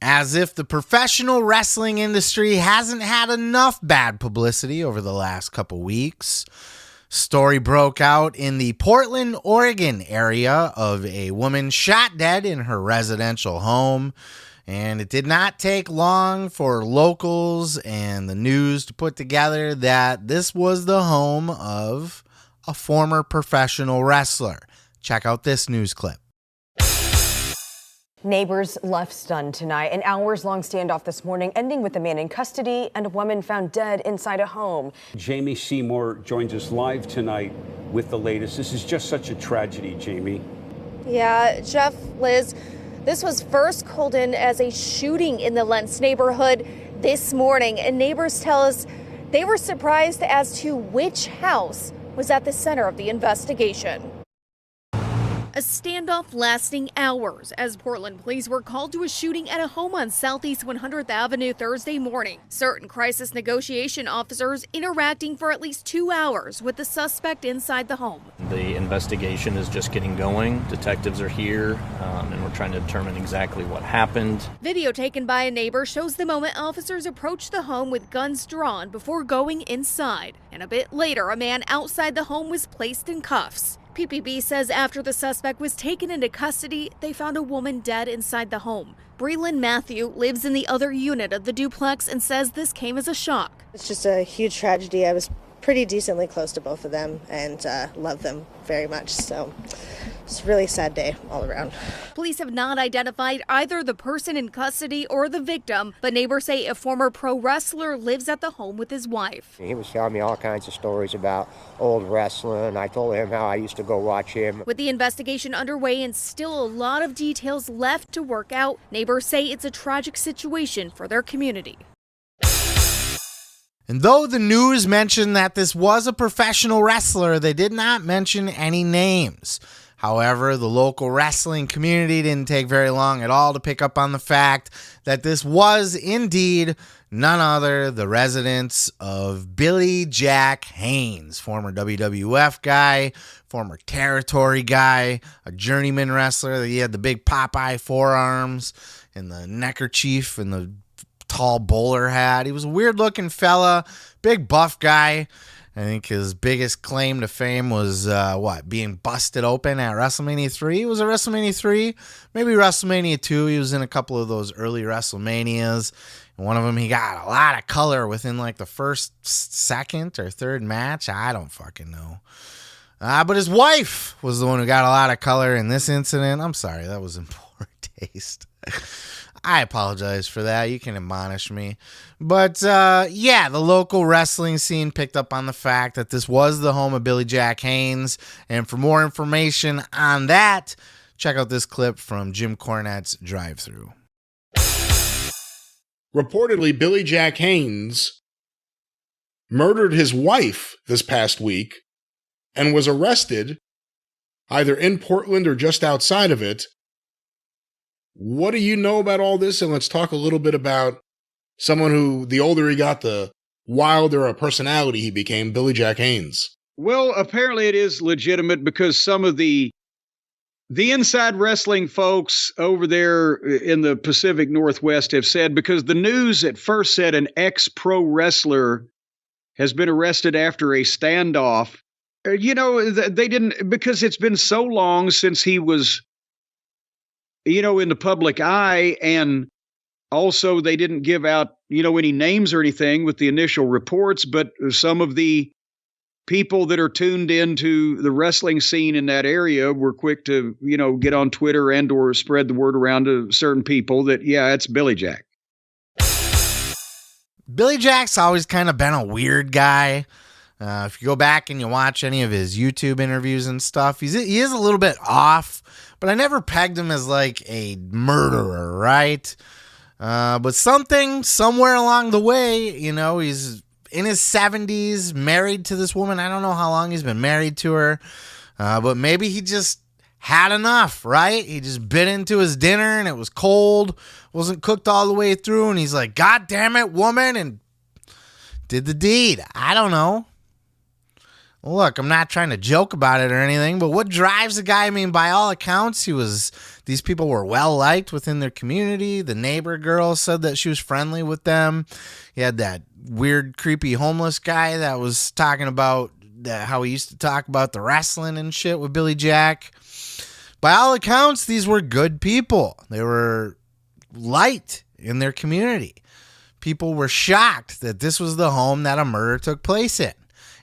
As if the professional wrestling industry hasn't had enough bad publicity over the last couple weeks. Story broke out in the Portland, Oregon area of a woman shot dead in her residential home. And it did not take long for locals and the news to put together that this was the home of a former professional wrestler. Check out this news clip. Neighbors left stunned tonight. An hours-long standoff this morning, ending with a man in custody and a woman found dead inside a home. Jamie Seymour joins us live tonight with the latest. This is just such a tragedy, Jamie. Yeah, Jeff, Liz, this was first called in as a shooting in the Lents neighborhood this morning, and neighbors tell us they were surprised as to which house was at the center of the investigation. A standoff lasting hours as Portland police were called to a shooting at a home on Southeast 100th Avenue Thursday morning. Certain crisis negotiation officers interacting for at least 2 hours with the suspect inside the home. The investigation is just getting going. Detectives are here, and we're trying to determine exactly what happened. Video taken by a neighbor shows the moment officers approached the home with guns drawn before going inside. And a bit later, a man outside the home was placed in cuffs. PPB says after the suspect was taken into custody, they found a woman dead inside the home. Breland Matthew lives in the other unit of the duplex and says this came as a shock. It's just a huge tragedy. I was pretty decently close to both of them and love them very much. So it's a really sad day all around. Police have not identified either the person in custody or the victim, but neighbors say a former pro wrestler lives at the home with his wife. He was telling me all kinds of stories about old wrestling. I told him how I used to go watch him. With the investigation underway and still a lot of details left to work out, neighbors say it's a tragic situation for their community. And though the news mentioned that this was a professional wrestler, they did not mention any names. However, the local wrestling community didn't take very long at all to pick up on the fact that this was indeed none other the residence of Billy Jack Haynes, former WWF guy, former Territory guy, a journeyman wrestler. He had the big Popeye forearms and the neckerchief and the tall bowler hat. He was a weird-looking fella, big buff guy. I think his biggest claim to fame was, being busted open at WrestleMania 3. Was it WrestleMania 3? Maybe WrestleMania 2. He was in a couple of those early WrestleManias. And one of them, he got a lot of color within like the first, second, or third match. I don't fucking know. But his wife was the one who got a lot of color in this incident. I'm sorry, that was in poor taste. I apologize for that. You can admonish me. But, the local wrestling scene picked up on the fact that this was the home of Billy Jack Haynes. And for more information on that, check out this clip from Jim Cornette's Drive-Thru. Reportedly, Billy Jack Haynes murdered his wife this past week and was arrested either in Portland or just outside of it. What do you know about all this? And let's talk a little bit about someone who, the older he got, the wilder a personality he became, Billy Jack Haynes. Well, apparently it is legitimate because some of the inside wrestling folks over there in the Pacific Northwest have said, because the news at first said an ex-pro wrestler has been arrested after a standoff. They didn't, because it's been so long since he was in the public eye, and also they didn't give out, any names or anything with the initial reports, but some of the people that are tuned into the wrestling scene in that area were quick to, get on Twitter and or spread the word around to certain people that, it's Billy Jack. Billy Jack's always kind of been a weird guy. If you go back and you watch any of his YouTube interviews and stuff, he is a little bit off, but I never pegged him as like a murderer, right? But somewhere along the way, he's in his 70s, married to this woman. I don't know how long he's been married to her, but maybe he just had enough, right? He just bit into his dinner and it was cold, wasn't cooked all the way through, and he's like, God damn it, woman, and did the deed. I don't know. Well, look, I'm not trying to joke about it or anything, but what drives a guy? I mean, by all accounts, these people were well liked within their community. The neighbor girl said that she was friendly with them. You had that weird, creepy homeless guy that was talking about how he used to talk about the wrestling and shit with Billy Jack. By all accounts, these were good people. They were liked in their community. People were shocked that this was the home that a murder took place in,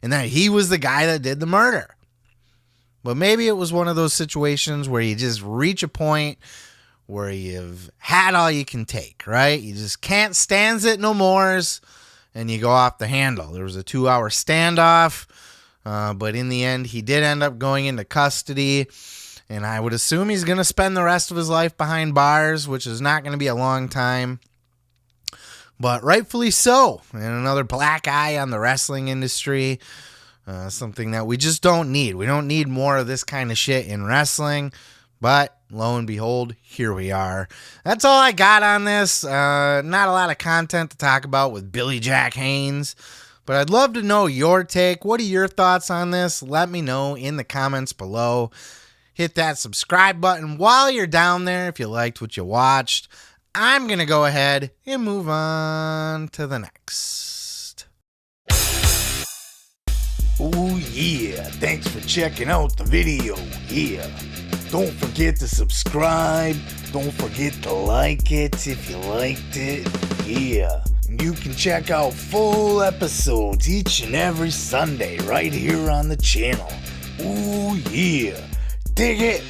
and that he was the guy that did the murder. But maybe it was one of those situations where you just reach a point where you've had all you can take, right? You just can't stand it no mores, and you go off the handle. There was a 2-hour standoff, but in the end, he did end up going into custody, and I would assume he's going to spend the rest of his life behind bars, which is not going to be a long time. But rightfully so, and another black eye on the wrestling industry, something that we just don't need. We don't need more of this kind of shit in wrestling, but lo and behold, here we are. That's all I got on this. Not a lot of content to talk about with Billy Jack Haynes, but I'd love to know your take. What are your thoughts on this? Let me know in the comments below. Hit that subscribe button while you're down there if you liked what you watched. I'm going to go ahead and move on to the next. Oh yeah, thanks for checking out the video. Yeah, don't forget to subscribe. Don't forget to like it if you liked it. Yeah, and you can check out full episodes each and every Sunday right here on the channel. Oh yeah, dig it.